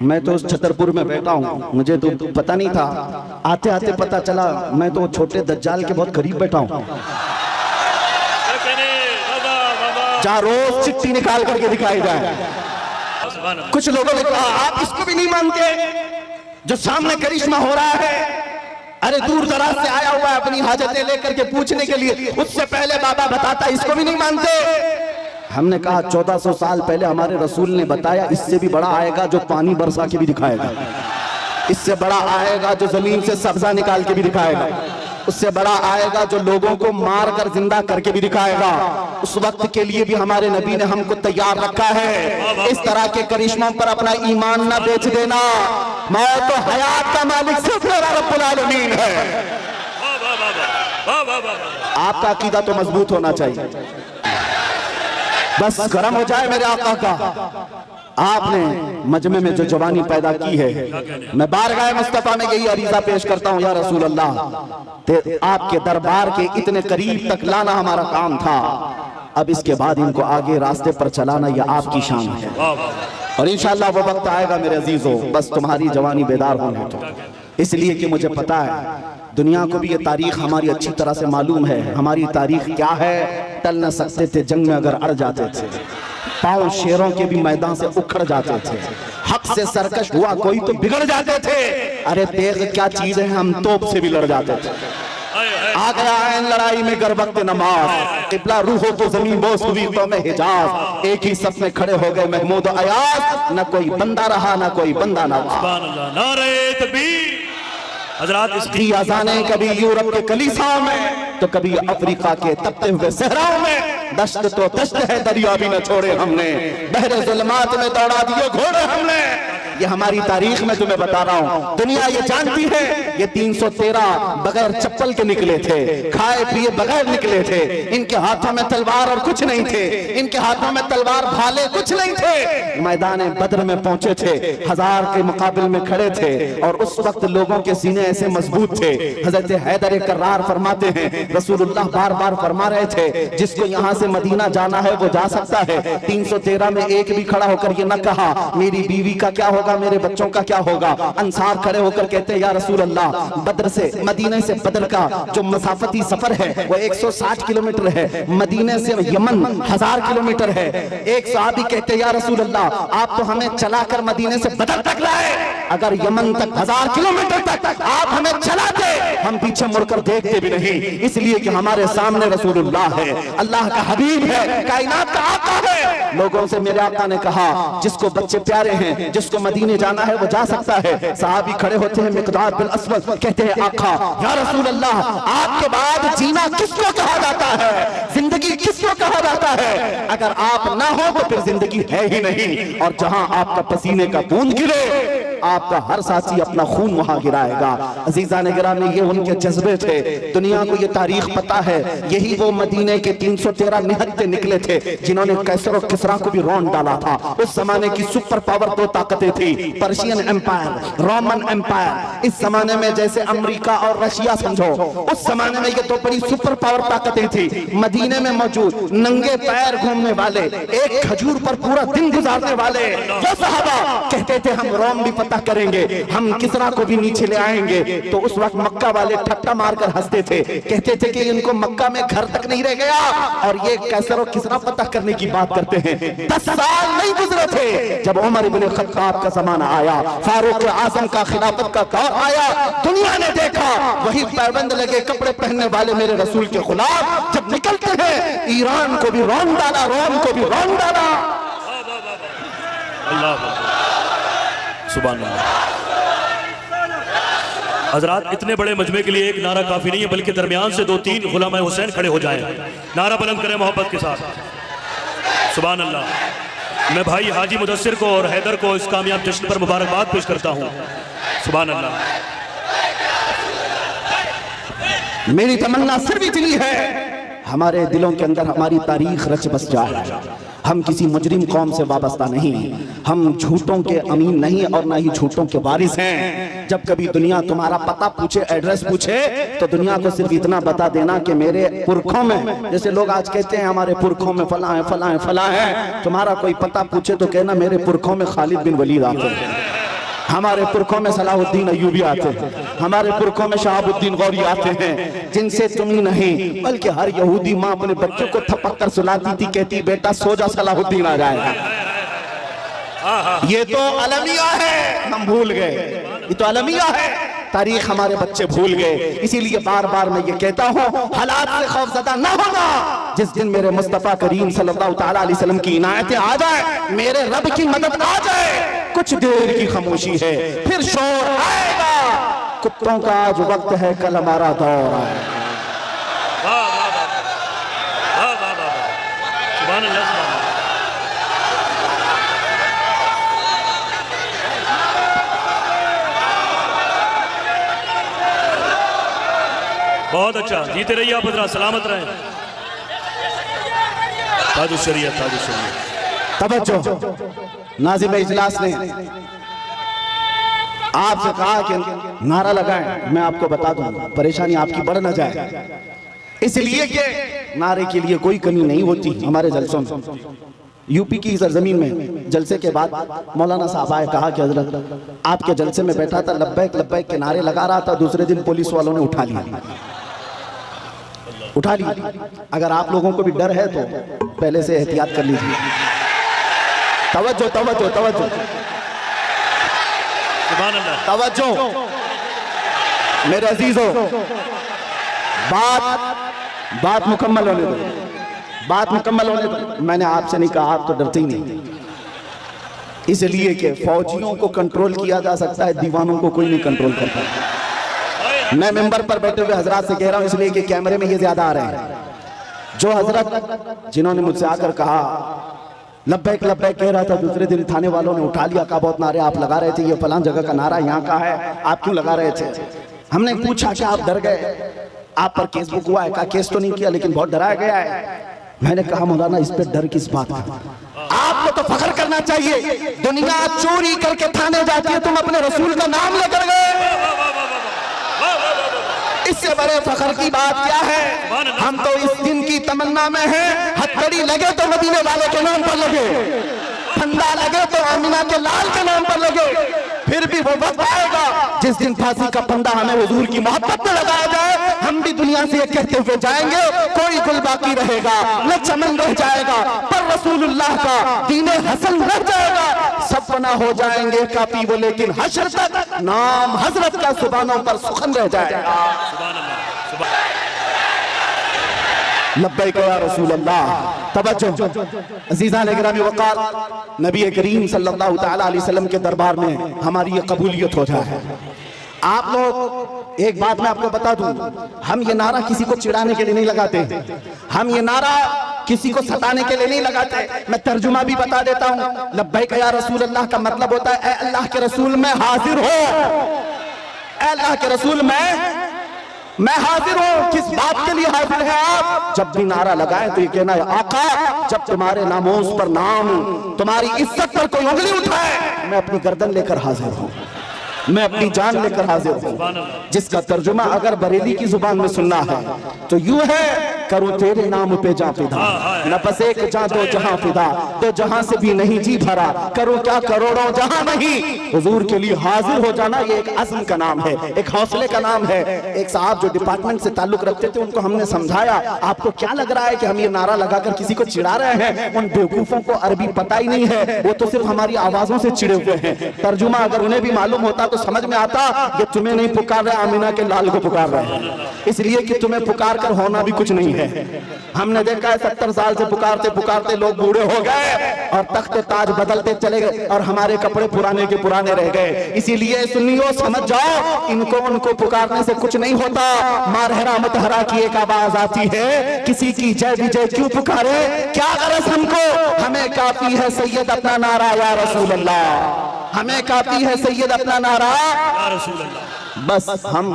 मैं तो उस छतरपुर में बैठा हूं, मुझे तो पता नहीं था, आते आते पता चला मैं तो छोटे दज्जाल के बहुत करीब बैठा हूं, जहां रोज चिट्ठी निकाल करके दिखाई जाए। कुछ लोगों ने कहा आप इसको भी नहीं मानते जो सामने करिश्मा हो रहा है, अरे दूर दराज से आया हुआ है अपनी हाजतें लेकर के पूछने के लिए, उससे पहले बाबा बताता, इसको भी नहीं मानते। हमने कहा 1400 साल पहले हमारे रसूल ने बताया, इससे भी बड़ा आएगा जो पानी बरसा के भी दिखाएगा, इससे बड़ा आएगा जो जमीन से सब्जा निकाल के भी दिखाएगा, उससे बड़ा आएगा जो लोगों को मार कर जिंदा करके भी दिखाएगा। उस वक्त के लिए भी हमारे नबी ने हमको तैयार रखा है। इस तरह के करिश्मों पर अपना ईमान ना बेच देना। मौत तो हयात का मालिक सिर्फ रब्बुल आलमीन है। आपका अकीदा तो मजबूत होना चाहिए, बस गर्म हो जाए मेरे आका का। आपने मजमे में जो जवानी पैदा की है, मैं बारगाह मुस्तफा में यही अरीजा पेश करता हूँ, या रसूल अल्लाह, आपके दरबार के इतने करीब तक लाना हमारा काम था, अब इसके बाद इनको आगे रास्ते पर चलाना यह आपकी शान है। और इंशाअल्लाह वो वक्त आएगा मेरे अजीजों, बस तुम्हारी जवानी बेदार होने तो, इसलिए कि मुझे पता है दुनिया को भी ये तारीख हमारी अच्छी तरह से मालूम है। हमारी तारीख क्या है, टल न सकते थे जंग में अगर अड़ जाते थे, पांव शेरों के भी मैदान से उखड़ जाते थे, हक से सरकश हुआ कोई तो बिगड़ जाते थे, अरे तेग क्या चीज है हम तोप से भी लड़ जाते थे। आ गया ऐन लड़ाई में गर वक्त नमाज, किबला रूह हो तो जमीन बोस हुई तो में हिजाज, एक ही सफ में खड़े हो गए महमूद अयाज, न कोई बंदा रहा न कोई बंदा नवाज। नारे तकबीर। हजरात इसकी अज़ानें कभी यूरोप के कलीसाओं में तो कभी अफ्रीका के तपते हुए सहराओं में, दश्त तो दश्त है दरिया भी न छोड़े हमने, बहरे जुल्मात में दौड़ा दिए घोड़े हमने। ये हमारी तारीख में तुम्हें बता रहा हूँ, दुनिया ये जानती है ये 313 बगैर चप्पल के निकले थे, खाए पिए बगैर निकले थे, इनके हाथों में तलवार और कुछ नहीं थे, इनके हाथों में तलवार भाले कुछ नहीं थे, मैदान बद्र में पहुंचे थे, 1000 के मुकाबले में खड़े थे, और उस वक्त लोगों के सीने ऐसे मजबूत थे। हजरत हैदर कर्रार फरमाते हैं, रसूलुल्लाह बार बार फरमा रहे थे जिसको यहाँ से मदीना जाना है वो जा सकता है। 313 में एक भी खड़ा होकर ये न कहा मेरी बीवी का क्या होगा, होगा, मेरे बच्चों का क्या होगा। अंसार खड़े होकर कहते हैं या रसूल अल्लाह, बद्र से मदीने से बद्र का जो मसाफती सफर है वो 160 किलोमीटर है, मदीने से यमन 1000 किलोमीटर है। एक सहाबी कहते हैं या रसूल अल्लाह, आप तो हमें चलाकर मदीने से बद्र तक लाए, अगर यमन तक 1000 किलोमीटर तक आप हमें चलाते, हम पीछे मुड़कर देखते भी नहीं, इसलिए कि हमारे सामने रसूलुल्लाह है, अल्लाह का हबीब है, कायनात का आका है। लोगों से मेरे आका ने कहा जिसको बच्चे प्यारे हैं, जिसको मदीने जाना है वो जा सकता है। सहाबी खड़े होते हैं, मिक़दाद बिन अस्वद कहते हैं आका या रसूल अल्लाह, आपके बाद जीना किसको कहा जाता है, जिंदगी किसको कहा जाता है, अगर आप ना हो तो फिर जिंदगी है ही नहीं। और जहां आपका पसीने का बूंद गिरे आपका हर साथी अपना खून वहां गिराएगा। अजीजान गिरामी, ये उनके जज्बे थे। दुनिया को ये तारीख पता है, यही वो मदीने के 313 निहत्ते निकले थे जिन्होंने कैसर और किसरा को भी रौंद डाला था। उस जमाने की सुपर पावर दो ताकतें थी, पर्शियन एम्पायर, रोमन एम्पायर। इस जमाने में जैसे अमेरिका और रशिया समझो, उस जमाने में ये दो बड़ी सुपर पावर ताकतें थी। मदीने में मौजूद नंगे पैर घूमने वाले, एक खजूर पर पूरा दिन गुजारने वाले वो सहाबा कहते थे हम रोम भी फतह करेंगे, हम किसरा को भी नीचे ले आएंगे। तो उस वक्त मक्का वाले ठट्टा मारकर हंसते थे, कहते थे कि इनको मक्का में घर तक नहीं रह गया और ये कैसर और किसरा फतह करने की बात करते हैं। 10 साल नहीं गुजरे थे जब उमर इब्न खत्ताब का जमाना आया, फारूक आजम का खिलाफत का दौर आया। दुनिया ने देखा वही पैबंद लगे कपड़े पहनने वाले मेरे रसूल के खिलाफ जब निकलते हैं, ईरान को भी रौंद डाला, रोम को भी रौंद डाला। सुभान अल्लाह। हजरात, इतने बड़े मजमे के लिए एक नारा काफी नहीं है, बल्कि दरमियान से 2-3 गुलाम हुसैन खड़े हो जाएं, नारा बुलंद करें मोहब्बत के साथ। सुभान अल्लाह। मैं भाई हाजी मुदस्सिर को और हैदर को इस कामयाब जश्न पर मुबारकबाद पेश करता हूँ। सुभान अल्लाह। मेरी तमन्ना सिर्फ इतनी है, हमारे दिलों के अंदर हमारी तारीख रच बस जाए। हम किसी मुजरिम कौम से वाबस्ता नहीं, हम झूठों के अमीन नहीं और ना ही झूठों के वारिस हैं। जब कभी दुनिया तुम्हारा पता पूछे, एड्रेस पूछे, तो दुनिया को सिर्फ इतना बता देना कि मेरे पुरखों में, जैसे लोग आज कहते हैं हमारे पुरखों में फला है फला है फला है, तुम्हारा कोई पता पूछे तो कहना मेरे पुरखों में खालिद बिन वलीद आते हैं, हमारे पुरखों में सलाहुद्दीन अय्यूबी आते हैं, हमारे पुरखों में शहाबुद्दीन गौरी आते हैं, जिनसे तुम ही नहीं बल्कि हर यहूदी माँ अपने बच्चों को थपक कर सुलाती थी, कहती बेटा सो जा सलाहुद्दीन आ जाएगा। ये तो अलमिया है, हम भूल गए, ये तो अलमिया है, तारीख हमारे बच्चे भूल गए। इसीलिए बार बार मैं ये कहता हूँ, हालात से खौफज़दा न होना। जिस दिन मेरे मुस्तफ़ा करीम सल्लल्लाहु तआला अलैहि वसल्लम की इनायतें आ जाए, मेरे रब की मदद आ जाए, कुछ देर की खामोशी है, फिर शोर आएगा। कुत्तों का आज वक्त है, कल हमारा दौर आएगा। सुभान अल्लाह। बहुत अच्छा, जीते रहिए आप हज़रात, सलामत रहें। ताजुल शरीयत, ताजुल शरीयत। तवज्जो, नाज़िम इजलास ने आपसे कहा कि नारा लगाएं, मैं आपको बता दूं परेशानी आपकी बढ़ न जाए, इसलिए कि नारे के लिए कोई कमी नहीं होती हमारे जलसों में। यूपी की सरजमीन में जलसे के बाद मौलाना साहब आए, कहा कि हजरत आपके जलसे में बैठा था, लब्बैक लब्बैक के नारे लगा रहा था, दूसरे दिन पुलिस वालों ने उठा लिया। अगर आप लोगों को भी डर है तो पहले से एहतियात कर लीजिए। तवज्जो तवज्जो तवज्जो तवज्जो मेरे अजीजों, बात मुकम्मल होने दो, बात मुकम्मल होने दो। मैंने आपसे नहीं कहा, आप तो डरते ही नहीं, इसलिए कि फौजियों को कंट्रोल किया जा सकता है, दीवानों को कोई नहीं कंट्रोल करता। मैं मेंबर पर बैठे हुए हजरात से कह रहा हूं, इसलिए कि कैमरे में ये ज्यादा आ रहे हैं। जो हजरत जिन्होंने मुझसे आकर कहा लब्बैक लब्बैक कह रहा था, दूसरे दिन थाने वालों ने उठा लिया, कहा बहुत नारे आप लगा रहे थे, ये फलां जगह का नारा यहाँ का है, आप क्यों लगा रहे थे? हमने पूछा कि आप डर गए, आप पर केस बुक हुआ है? कहा केस तो नहीं किया, लेकिन बहुत डराया गया है। मैंने कहा मौलाना इस पे डर किस बात का? आपको तो फख्र करना चाहिए, दुनिया चोरी करके थाने जाती है, तुम अपने रसूल का नाम लेकर गए, इससे बड़े फख्र की बात क्या है? हम तो इस दिन की तमन्ना में हैं, हथकड़ी लगे तो मदीने वाले के नाम पर लगे। फंदा लगे तो आमिना के लाल के नाम पर लगे। फिर भी वो वक्त आएगा जिस दिन फांसी का फंदा हमें हुजूर की मोहब्बत में लगाया जाए, हम भी दुनिया से ये कहते हुए जाएंगे, कोई गुल बाकी रहेगा न चमन रह जाएगा, पर रसूलुल्लाह का दीने हसन रह जाएगा। सब फना हो जाएंगे काफी वो, लेकिन हश्र तक नाम हजरत का जुबानों पर सुखन रह जाएगा। लब्बैक या रसूल अल्लाह। तवज्जो अज़ीज़ान गिरामी वक़ार, नबी करीम सल्लल्लाहु तआला अलैहि वसल्लम के दरबार में हमारी ये कबूलियत हो जाए। आप लोग एक बात मैं आपको बता दूं, हम ये नारा किसी को चिढ़ाने के लिए नहीं लगाते, हम ये नारा किसी को सताने के लिए नहीं लगाते। मैं तर्जुमा भी बता देता हूँ। लब्बैक या रसूल अल्लाह का मतलब होता है ए अल्लाह के रसूल मैं हाजिर हो, ए अल्लाह के रसूल मैं हाजिर हूं। किस बात के लिए हाजिर है आप? जब भी नारा लगाए तो ये कहना है आका, जब तुम्हारे नामोस पर नाम, तुम्हारी इज्जत पर कोई उंगली उठाए, मैं अपनी गर्दन लेकर हाजिर हूं, मैं अपनी जान लेकर हाजिर हूं। जिसका तर्जुमा अगर बरेली की जुबान में सुनना है तो यूं है, करूं तेरे नाम पे जा फिदा, न बस एक जा दो जहां फिदा, तो जहां से भी नहीं जी भरा, करूं क्या करोड़ों जहां नहीं। हुजूर के लिए हाजिर हो जाना ये एक अज़्म का नाम है, एक हौसले का नाम है। एक साहब जो डिपार्टमेंट से ताल्लुक रखते थे, उनको हमने समझाया, आपको क्या लग रहा है कि हम ये नारा लगाकर किसी को चिढ़ा रहे हैं? उन बेवकूफों को अरबी पता ही नहीं है, वो तो सिर्फ हमारी आवाजों से चिड़े हुए हैं। तर्जुमा अगर उन्हें भी मालूम होता तो समझ में आता, ये तुम्हें नहीं पुकार रहे, आमिना के लाल को पुकार रहे हैं, इसलिए कि तुम्हें पुकार कर होना भी कुछ नहीं है। हमने देखा है 70 साल से पुकारते पुकारते लोग बूढ़े हो गए और तख्त ताज बदलते चले गए और हमारे कपड़े पुराने के पुराने रह गए। इसीलिए सुन्नियों समझ जाओ, इनको उनको पुकारने से कुछ नहीं होता। मारहरा मतहरा की एक आवाज आती है, किसी की जय विजय क्यों पुकारे, क्या गरज हमको, हमें काफी है सैयद अपना नारा या रसूल अल्लाह, हमें काफी है सैयद अपना नारा या रसूल अल्लाह। बस हम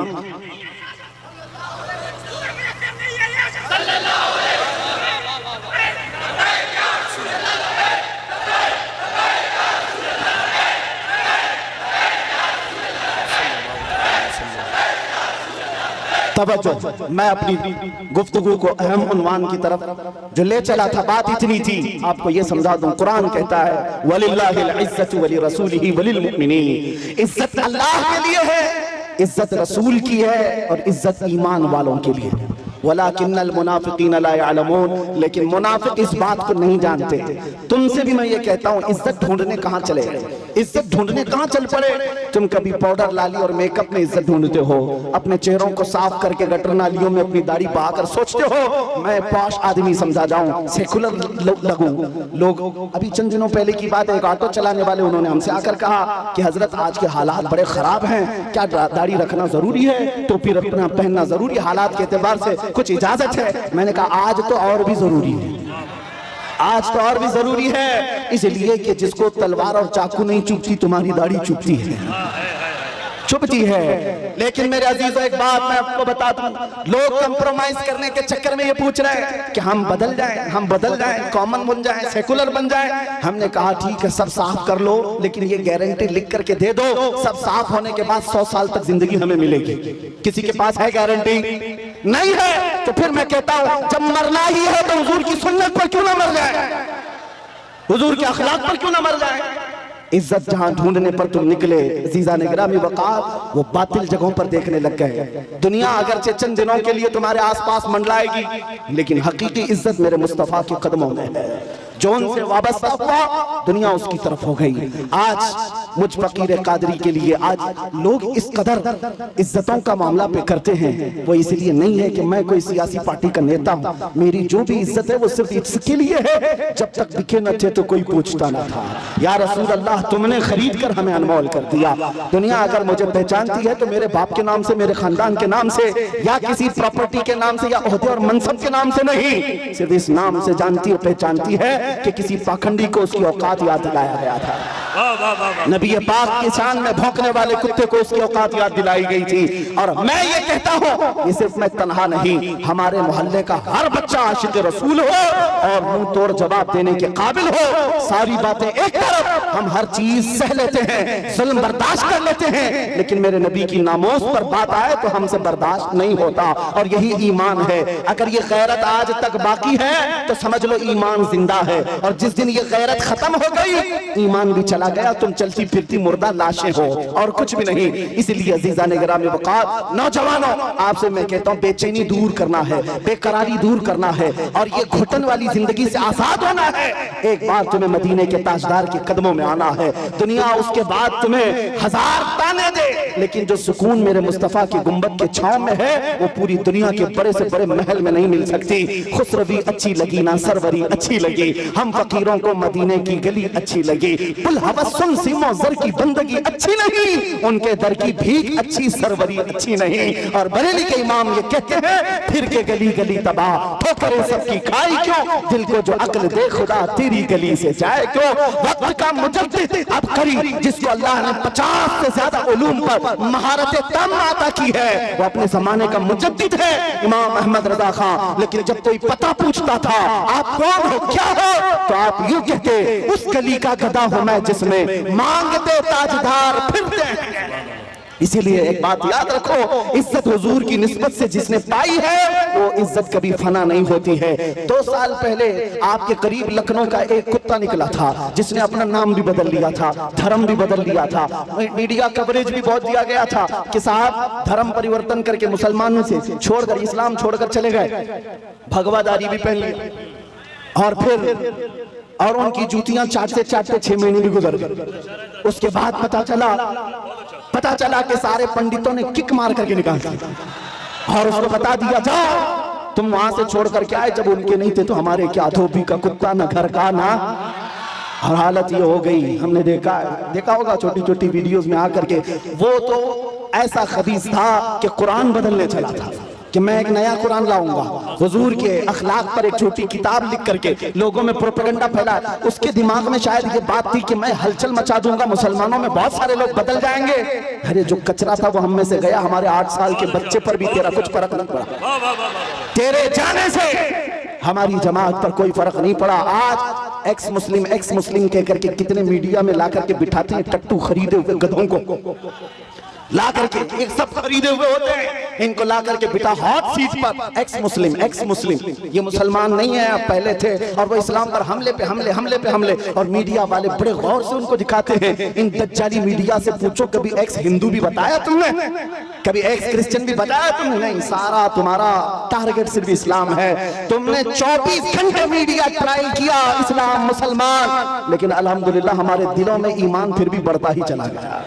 तवज्जो, मैं अपनी गुफ्तगू को अहम उन्वान की तरफ जो ले चला था, बात इतनी थी, आपको ये समझा दूं। कुरान कहता है वलिल्लाहिल इज्जतु वली रसूलिही वलिल मुमिनीन, इज्जत अल्लाह के लिए है, इज्जत रसूल की है और इज्जत ईमान वालों के लिए। वलाकिन्नल मुनाफिकीन ला यअलमून, लेकिन मुनाफिक इस बात को नहीं जानते। तुमसे भी मैं ये कहता हूँ, इज्जत ढूंढने कहाँ चले, इज्जत ढूंढने कहाँ चल पड़े। तुम कभी पाउडर लाली और मेकअप में इज्जत ढूंढते हो, अपने चेहरों को साफ करके गटर नालियों में अपनी दाढ़ी बहाकर सोचते हो मैं पॉश आदमी समझा जाऊं, सेकुलर लगूं। लोग अभी चंद दिनों पहले की बात है, एक ऑटो चलाने वाले उन्होंने हमसे आकर कहा कि हजरत आज के हालात बड़े खराब हैं, क्या दाढ़ी रखना जरूरी है, टोपी रखना पहनना जरूरी है, हालात के एतबार से कुछ इजाजत है? मैंने कहा आज तो और भी जरूरी है, आज तो और भी जरूरी है, इसलिए कि जिसको तलवार और चाकू नहीं चुभती, तुम्हारी दाढ़ी चुभती है, चुभती है। लेकिन मेरे अजीजों एक बात मैं आपको बता दूं, लोग कंप्रोमाइज करने के चक्कर में ये पूछ रहे हैं कि हम बदल जाएं, हम बदल जाएं, कॉमन बन जाएं, सेकुलर बन जाएं। हमने कहा ठीक है, सब साफ कर लो, लेकिन ये गारंटी लिख करके दे दो, सब साफ होने के बाद 100 साल तक जिंदगी हमें मिलेगी। किसी के पास है गारंटी? नहीं है। तो फिर मैं कहता हूं, जब मरना ही है तो हुजूर की सुन्नत पर क्यों ना मर जाए, हुजूर के अखलाक पर क्यों ना मर जाए। इज्जत जहां ढूंढने पर तुम निकले, अज़ीज़ान गिरामी वक़ार, वो बातिल जगहों पर देखने लग गए। दुनिया अगरचे चंद दिनों के लिए तुम्हारे आसपास मंडलाएगी, लेकिन हकीकी इज्जत मेरे मुस्तफ़ा के कदमों में है। जो उनसे वाबस्ता हुआ, दुनिया उसकी तरफ हो गई। आज मुझ फकीर कादरी के लिए आज लोग इस कदर इज्जतों का मामला पे करते हैं, वो इसलिए नहीं है कि मैं कोई सियासी पार्टी का नेता हूँ। मेरी जो भी इज्जत है वो सिर्फ इसके लिए है, जब तक बिके न थे तो कोई पूछता न था। या रसूल अल्लाह, तुमने खरीद कर हमें अनमोल कर दिया। दुनिया अगर मुझे पहचानती है तो मेरे बाप के नाम से, मेरे खानदान के नाम से, या किसी प्रॉपर्टी के नाम से, या ओहदे और मनसब के नाम से नहीं, सिर्फ इस नाम से जानती और पहचानती है कि किसी पाखंडी को उसकी औकात याद दिलाया गया था। वाह वाह वाह वाह। नबी पाक की शान में भौंकने वाले कुत्ते को उसकी औकात याद दिलाई गई थी। और मैं ये कहता हूँ, ये सिर्फ मैं तन्हा नहीं, हमारे मोहल्ले का हर बच्चा आशिक रसूल हो और मुंह तोड़ जवाब देने के काबिल हो। सारी बातें एक तरफ, हम हर चीज सह लेते हैं, जुल्म बर्दाश्त कर लेते हैं, लेकिन मेरे नबी की नामोस पर बात आए तो हमसे बर्दाश्त नहीं होता। और यही ईमान है। अगर ये गैरत आज तक बाकी है तो समझ लो ईमान जिंदा है, और जिस दिन ये गैरत खत्म हो गई ईमान भी चला गया, तुम चलती फिरती मुर्दा लाशें हो और कुछ भी नहीं। इसलिए अजीजान गिरामी वक़ार, नौजवानों, आपसे मैं कहता हूं बेचैनी दूर करना है, बेकरारी दूर करना है, और ये घुटन वाली जिंदगी से आजाद होना है। एक बार तुम्हें मदीने के ताजदार के कदमों में आना है। दुनिया उसके बाद तुम्हें हजार ताने दे, लेकिन जो सुकून मेरे मुस्तफा की गुंबद के छांव में है वो पूरी दुनिया के बड़े से बड़े महल में नहीं मिल सकती। खुसरवी अच्छी लगी ना सरवरी अच्छी लगी, हम फकीरों को मदीने की गली अच्छी लगी। पुल हवस्सुन सीमो ज़र की बंदगी अच्छी नहीं, उनके दर की भीख अच्छी सरवरी अच्छी नहीं। और बरेली के इमाम ये कहते हैं, फिर के गली गली तबाह ठोकरें सबकी खाई क्यों, दिल को जो अक्ल दे खुदा तेरी गली से जाए क्यों। वक्त का मुजद्दिद अब करी, जिसको अल्लाह ने 50 से ज्यादा उलूम पर महारत तम अता की है, वो अपने जमाने का मुजद्दिद है, इमाम अहमद रजा खान। लेकिन जब कोई पता पूछता था आप कौन हो क्या हो, तो आप यूं कहते, उस गली का गधा हूं मैं जिसमें मांगते ताजदार फिरते हैं। इसीलिए एक बात याद रखो, इज्जत हुजूर की निस्बत से जिसने पाई है वो इज्जत कभी फना नहीं होती है। 2 साल पहले आपके करीब लखनऊ का एक कुत्ता निकला था जिसने अपना नाम भी बदल लिया था, धर्म भी बदल लिया था, मीडिया कवरेज भी बहुत दिया गया था कि साहब धर्म परिवर्तन करके मुसलमानों से छोड़कर इस्लाम छोड़कर चले गए, भगवादारी भी पहन ली, और फिर और उनकी जूतियां चाटते चाटते 6 महीने भी गुजर गए। उसके बाद पता चला कि सारे पंडितों ने किक मार करके निकाल दिया और उसको बता दिया, जाओ तुम वहां से छोड़ करके आए, जब उनके नहीं थे तो हमारे क्या, धोबी का कुत्ता ना घर का ना। और हालत ये हो गई, हमने देखा होगा छोटी छोटी वीडियोस में आकर के, वो तो ऐसा खबीस था कि कुरान बदलने चला था कि मैं एक नया कुरान लाऊंगा, हुजूर के अखलाक पर एक छोटी किताब लिख करके लोगों में प्रोपेगेंडा फैला। उसके दिमाग में शायद ये बात थी कि मैं हलचल मचा दूंगा, मुसलमानों में बहुत सारे लोग बदल जाएंगे। अरे जो कचरा था वो हम में से गया, हमारे 8 साल के बच्चे पर भी तेरा कुछ फर्क नहीं पड़ा, तेरे जाने से हमारी जमात पर कोई फर्क नहीं पड़ा। आज एक्स मुस्लिम कह करके कितने मीडिया में ला करके बिठाते हैं, टट्टू खरीदे हुए गधों को ला करके, एक सब खरीदे हुए होते हैं, इनको ला करके बिठा हॉट सीट पर, एक्स मुस्लिम। ये मुसलमान नहीं है, आप पहले थे, और वो इस्लाम पर हमले पे हमले। और मीडिया वाले बड़े गौर से उनको दिखाते हैं। इन दज्जाली मीडिया से पूछो, कभी एक्स हिंदू भी बताया तुमने, कभी एक्स क्रिश्चियन भी बताया तुमने? नहीं, सारा तुम्हारा टारगेट सिर्फ इस्लाम है। तुमने 24 घंटे मीडिया ट्रायल किया, इस्लाम मुसलमान, लेकिन अल्हम्दुलिल्लाह हमारे दिलों में ईमान फिर भी बढ़ता ही चला गया।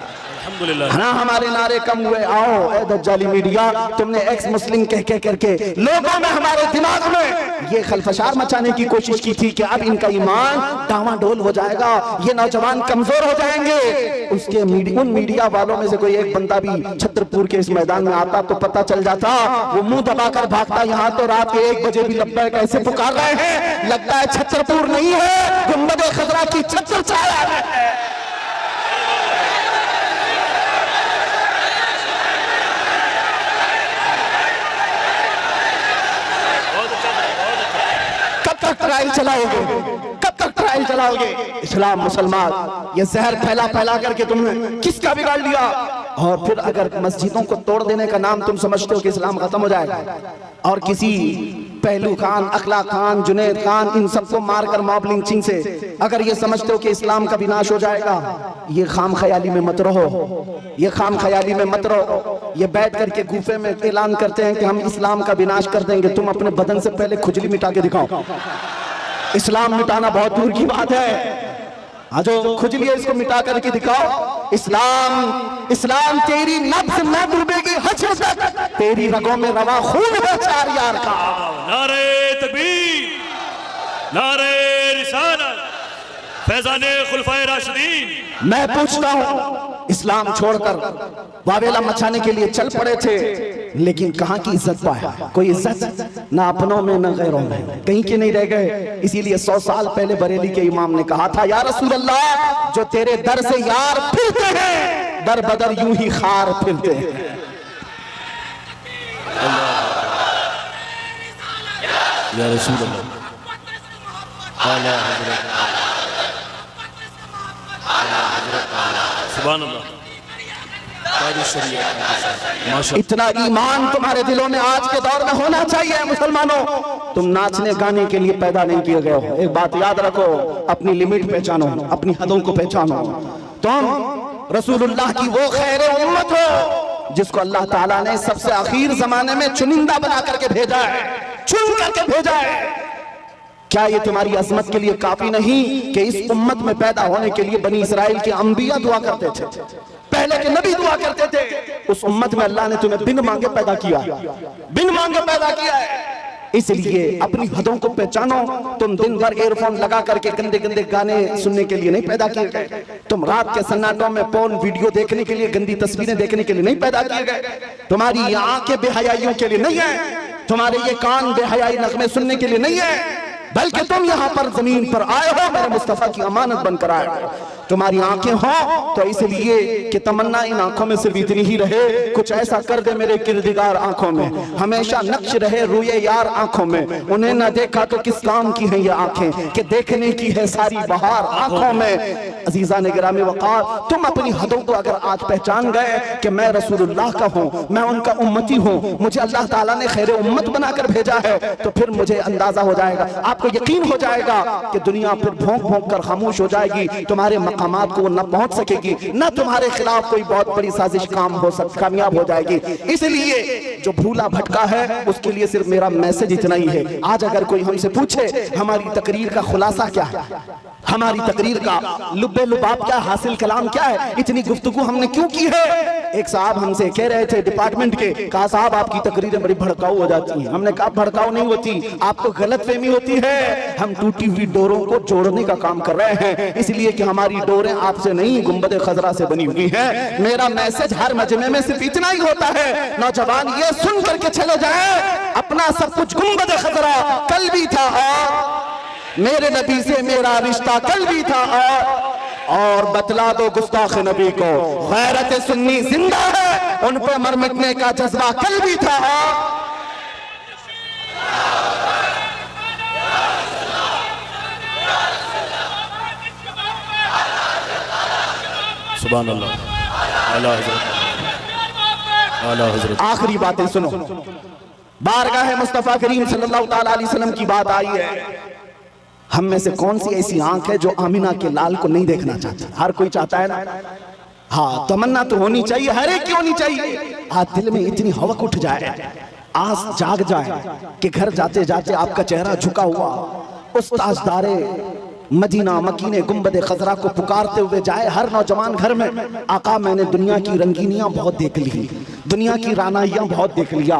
ना हमारे नारे कम हुए। आओ ए दज्जाली मीडिया, तुमने एक्स मुस्लिम कह करके लोगों में, हमारे दिमाग में ये खलफशार मचाने की कोशिश की थी कि अब इनका ईमान डावाडोल हो जाएगा, ये नौजवान कमजोर हो जाएंगे। उसके उन मीडिया वालों में से कोई एक बंदा भी छतरपुर के इस मैदान में आता तो पता चल जाता, वो मुंह दबाकर भागता। यहाँ तो रात के 1 बजे भी लब्बैक कैसे पुकार रहे हैं, लगता है छतरपुर नहीं है, गुंबद खजरा की छतर छाया है। ट्रायल चलाओगे, कब तक ट्रायल चलाओगे? इस्लाम मुसलमान, ये जहर फैला करके तुमने किसका बिगाड़ लिया? और फिर अगर मस्जिदों को तोड़ देने का नाम तुम समझते हो कि इस्लाम खत्म हो जाएगा, और किसी पहलू खान, अखलाक खान, जुनैद खान, इन सबको मारकर मॉब लिंचिंग से अगर ये समझते हो कि इस्लाम का विनाश हो जाएगा, ये खाम ख्याली में मत रहो, ये बैठ करके गुफे में ऐलान करते हैं कि हम इस्लाम का विनाश कर देंगे। तुम अपने बदन से पहले खुजली मिटा के दिखाओ। इस्लाम मिटाना बहुत दूर की बात है, जो खुजली है इसको मिटा करके दिखाओ। इस्लाम तेरी नब्ज न डूबेगी हश्र तक, तेरी रगों में रवा खून है 4 यार का। नारे तकबीर, नारे रिसालत, फैज़ाने खुलफाए राशिदीन। मैं पूछता हूँ, इस्लाम छोड़कर वावेला मचाने के लिए चल पड़े थे, लेकिन कहाँ की इज्जत पाया? कोई इज्जत ना अपनों में ना गैरों में, कहीं के नहीं रह गए। इसीलिए 100 साल पहले बरेली के इमाम ने कहा था, या रसूल अल्लाह, जो तेरे दर से यार फिरते हैं, दर बदर यूं ही खार फिरते हैं। या रसूल अल्लाह, सुभान अल्लाह। इतना ईमान तुम्हारे दिलों में आज के दौर में होना चाहिए मुसलमानों। तुम नाचने गाने के लिए पैदा नहीं किए गए हो। एक बात याद रखो, अपनी लिमिट पहचानो, अपनी हदों को पहचानो। तुम रसूलुल्लाह की वो खैर उम्मत हो जिसको अल्लाह ताला ने सबसे आखिर जमाने में चुनिंदा बना करके भेजा है, चुन करके भेजा है। क्या ये तुम्हारी अजमत के लिए काफी नहीं कि इस उम्मत में पैदा होने के लिए बनी इसराइल के अंबिया दुआ करते थे, पहले के नबी दुआ करते थे। उस उम्मत में अल्लाह ने तुम्हें बिन मांगे पैदा किया, बिन मांगे पैदा किया है। इसलिए अपनी हदों को पहचानो। तुम दिन भर एयरफोन लगा करके गंदे गंदे गाने सुनने के लिए नहीं पैदा किए गए। तुम रात के सन्नाटों में पोर्न वीडियो देखने के लिए, गंदी तस्वीरें देखने के लिए नहीं पैदा किए गए। तुम्हारी ये आंखें बेहयाइयों के लिए नहीं है, तुम्हारे ये कान बेहयाई नगमे सुनने के लिए नहीं है, बल्कि तुम यहाँ पर जमीन पर आए हो मेरे मुस्तफा की अमानत बनकर आए हो। तुम्हारी आंखें हो तो इसलिए कि तमन्ना इन आंखों में सिर्फ इतनी ही रहे, कुछ ऐसा कर दे मेरे किरदिगार आंखों में, हमेशा नक्श रहे रुए यार आंखों में। उन्हें न देखा तो किस काम की हैं ये आंखें, कि देखने की है सारी बहार आंखों में। अजीजा ने गिरामी वक़ार, तुम अपनी हदों को अगर आज पहचान गए कि मैं रसूलुल्लाह का हूँ, मैं उनका उम्मती हूँ, मुझे अल्लाह ताला ने खैर उम्मत बनाकर भेजा है, तो फिर मुझे अंदाजा हो जाएगा, आपको यकीन हो जाएगा कि दुनिया फिर भौंक भौंक कर खामोश हो जाएगी। तुम्हारे मकामात को न पहुंच सकेगी, न तुम्हारे खिलाफ कोई बहुत बड़ी साजिश कामयाब हो जाएगी। इसलिए जो भूला भटका है उसके लिए सिर्फ मेरा मैसेज इतना ही है। आज अगर कोई हमसे पूछे हमारी तकरीर का खुलासा क्या है, हमारी तकरीर का लुब्बे लुबाब क्या, हासिल कलाम क्या है, इतनी गुफ्तगू हमने क्यों की है। एक साहब हमसे कह रहे थे डिपार्टमेंट के, कहा साहब आपकी तकरीरें बड़ी भड़काऊ हो जाती हैं। हमने कहा भड़काऊ नहीं होती, आपको गलतफहमी होती है। हम टूटी हुई डोरों को जोड़ने का काम कर रहे हैं, इसलिए कि हमारी डोरें आपसे नहीं गुंबद खजरा से बनी हुई हैं। मेरा मैसेज हर मजमे में सिर्फ इतना ही होता है, नौजवान ये सुन करके चले जाए, अपना सब कुछ गुंबद खजरा कल भी था और मेरे नबी से मेरा रिश्ता कल भी था और बतला दो गुस्ताख नबी को गैरत सुन्नी जिंदा है, उन पे मर मिटने का जज्बा कल भी था। सुभान अल्लाह, आला हज़रत। आखिरी बातें सुनो, बारगाह मुस्तफा करीम सल्लल्लाहु ताला अलैहि वसल्लम की बात आई है। हम में से कौन सी ऐसी आंख है जो आमिना के लाल को नहीं देखना चाहती? हर कोई चाहता है ना। हाँ, तमन्ना तो होनी चाहिए, हर एक की होनी चाहिए। आज दिल में इतनी हवक उठ जाए, आस जाग जाए कि घर जाते जाते आपका चेहरा झुका हुआ उस ताजदारे मदीना मकीने गुंबद खजरा को पुकारते हुए जाए हर नौजवान घर में। आका मैंने दुनिया की रंगीनियां बहुत देख ली, दुनिया की रानाइयां बहुत देख लिया,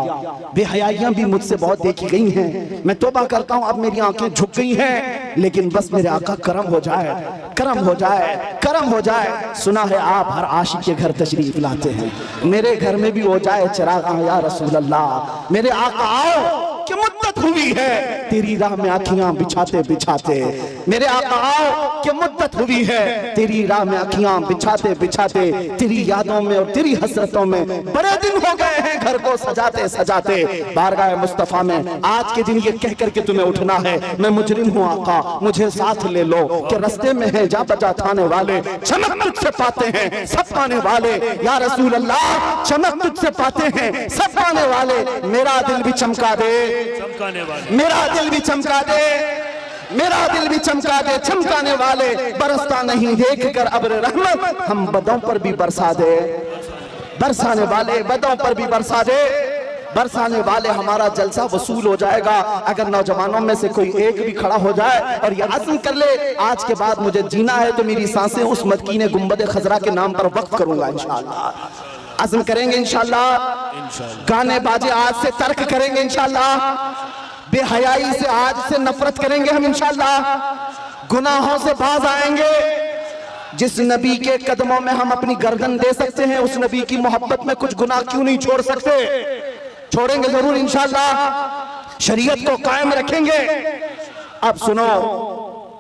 बेहयाइयां भी मुझसे बहुत देखी गई हैं। मैं तौबा करता हूं अब मेरी आंखें झुक गई हैं, लेकिन बस मेरे आका करम हो जाए, करम हो जाए, करम हो जाए। सुना है आप हर आशिक के घर तशरीफ लाते हैं, मेरे घर में भी हो जाए चिरागा या रसूल अल्लाह। मेरे आका आओ कि मुद्दत हुई है तेरी राह में आँखियां बिछाते बिछाते, मेरे आका आओ कि मुद्दत हुई है तेरी राह में आँखियां बिछाते बिछाते, तेरी यादों में और तेरी हसरतों में बड़े दिन हो गए हैं घर को सजाते सजाते। बारगाह मुस्तफा में आज के दिन ये कह करके तुम्हें उठना है, मैं मुजरिम हूँ आका मुझे साथ ले लो, कि रस्ते में है जा बजा थाने वाले, चमक तुझसे पाते हैं सब पाने वाले। या रसूल अल्लाह चमक तुझसे पाते हैं सब पाने वाले, मेरा दिल भी चमका दे, चमकाने वाले, मेरा दिल भी चमका दे, मेरा दिल भी चमका दे, चमकाने वाले। बरसता नहीं देख कर अब्र रहमत, हम बदों पर भी बरसा दे, बरसाने वाले बदों पर भी बरसा दे, बरसाने वाले। हमारा जलसा वसूल हो जाएगा अगर नौजवानों में से कोई एक भी खड़ा हो जाए और ये आज़म कर ले आज के बाद मुझे जीना है तो मेरी सांसें उस मदकीने गुंबद खजरा के नाम पर वक्त करूंगा। इंशाअल्लाह आज़म करेंगे, इंशाअल्लाह गाने बाजे आज से तर्क करेंगे, इंशाअल्लाह बेहयाई से आज से नफरत करेंगे हम, इंशाअल्लाह गुनाहों से बाज आएंगे। जिस नबी के कदमों में हम अपनी गर्दन दे सकते हैं उस नबी की मोहब्बत में कुछ गुनाह क्यों नहीं छोड़ सकते? छोड़ेंगे जरूर इंशाअल्लाह। शरीयत को कायम रखेंगे। अब सुनो,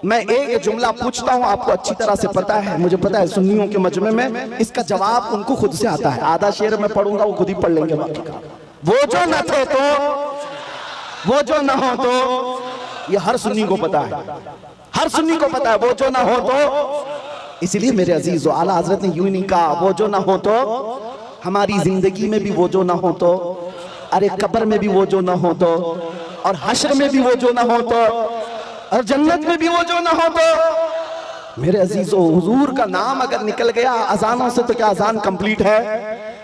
मैं एक जुमला पूछता हूं, आपको अच्छी तरह से पता है, मुझे पता है सुन्नियों के मजमे में इसका जवाब उनको खुद से आता है। आधा शेर मैं पढ़ूंगा, वो खुद ही पढ़ लेंगे बाकी का। वो जो न थे तो, वो जो न हो तो, ये हर सुन्नी को पता है, हर सुन्नी को पता है, वो जो ना हो तो। इसलिए मेरे अजीज आला हजरत ने यूं नहीं कहा वो जो ना हो तो, हमारी जिंदगी में भी वो जो ना हो तो, अरे कब्र में भी वो जो ना हो तो, और हश्र में भी वो जो ना हो तो, और जन्नत में भी वो जो ना हो तो। मेरे अजीजों, हुजूर का नाम अगर निकल गया अजानों से तो क्या अजान कंप्लीट है?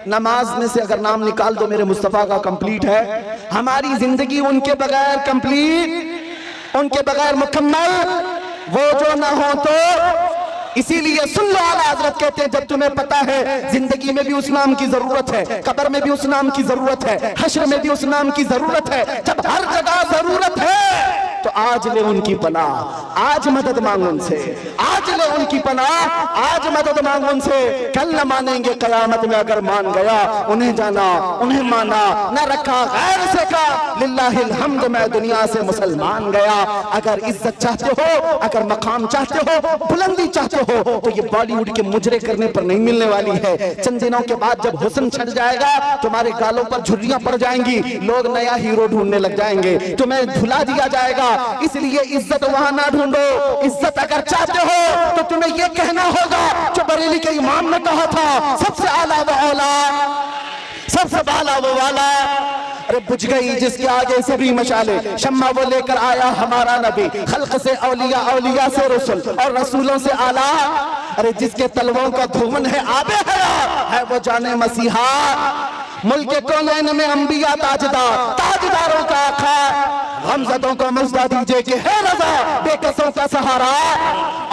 नमाज में से अगर नाम निकाल दो मेरे मुस्तफा का कंप्लीट है। हमारी जिंदगी उनके बगैर कंप्लीट, उनके बगैर मुकम्मल, वो जो ना हो तो। इसीलिए सुन लो, आला हजरत कहते हैं जब तुम्हें पता है जिंदगी में भी उस नाम की जरूरत है, कब्र में भी उस नाम की जरूरत है, हश्र में भी उस नाम की जरूरत है, जब हर जगह जरूरत है तो आज ले उनकी पनाह, आज मदद मांग उनसे, आज ले उनकी पनाह, आज मदद मांग उनसे। कल न मानेंगे कयामत में, अगर मान गया उन्हें जाना, उन्हें माना, न रखा गैर से का, लिल्लाहिल हम्द, मैं दुनिया से मुसलमान गया। अगर इज्जत चाहते हो, अगर मकाम चाहते हो, बुलंदी चाहते हो, तो ये बॉलीवुड के मुजरे करने पर नहीं मिलने वाली है। चंद दिनों के बाद जब हुस्न छट जाएगा, तुम्हारे गालों पर झुर्रियां पड़ जाएंगी, लोग नया हीरो ढूंढने लग जाएंगे, तुम्हें भुला दिया जाएगा। इसलिए इज्जत वहां ना ढूंढो। इज्जत अगर चाहते हो तो तुम्हें यह कहना होगा जो बरेली के इमाम ने कहा था, सबसे आला वो औला, सबसे बाला वो वाला। अरे बुझ गई जिसके आगे से भी मशाले, शम्मा वो लेकर आया हमारा नबी, खल्क से औलिया, औलिया से रसूल, और रसूलों से आला। अरे जिसके तलवों का धुमन है आबे हया, है वो जाने मसीहा। मुल्क कौनैन में अंबिया ताजदार, ताजदारों का आखा, गमज़दों को मज़दा दीजिए कि है रज़ा, बेकसों का सहारा।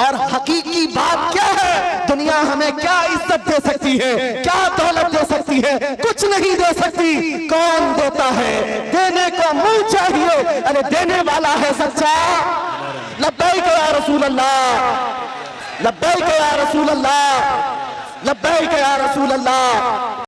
और हकीकी बात क्या है, दुनिया हमें क्या इज्जत दे सकती है, क्या दौलत दे सकती है? कुछ नहीं दे सकती। कौन देता है? देने को मुंह चाहिए, अरे देने वाला है सच्चा। लब्बैक या रसूल अल्लाह, लब्बैक या रसूल अल्लाह, लब्बैक या रसूल अल्लाह।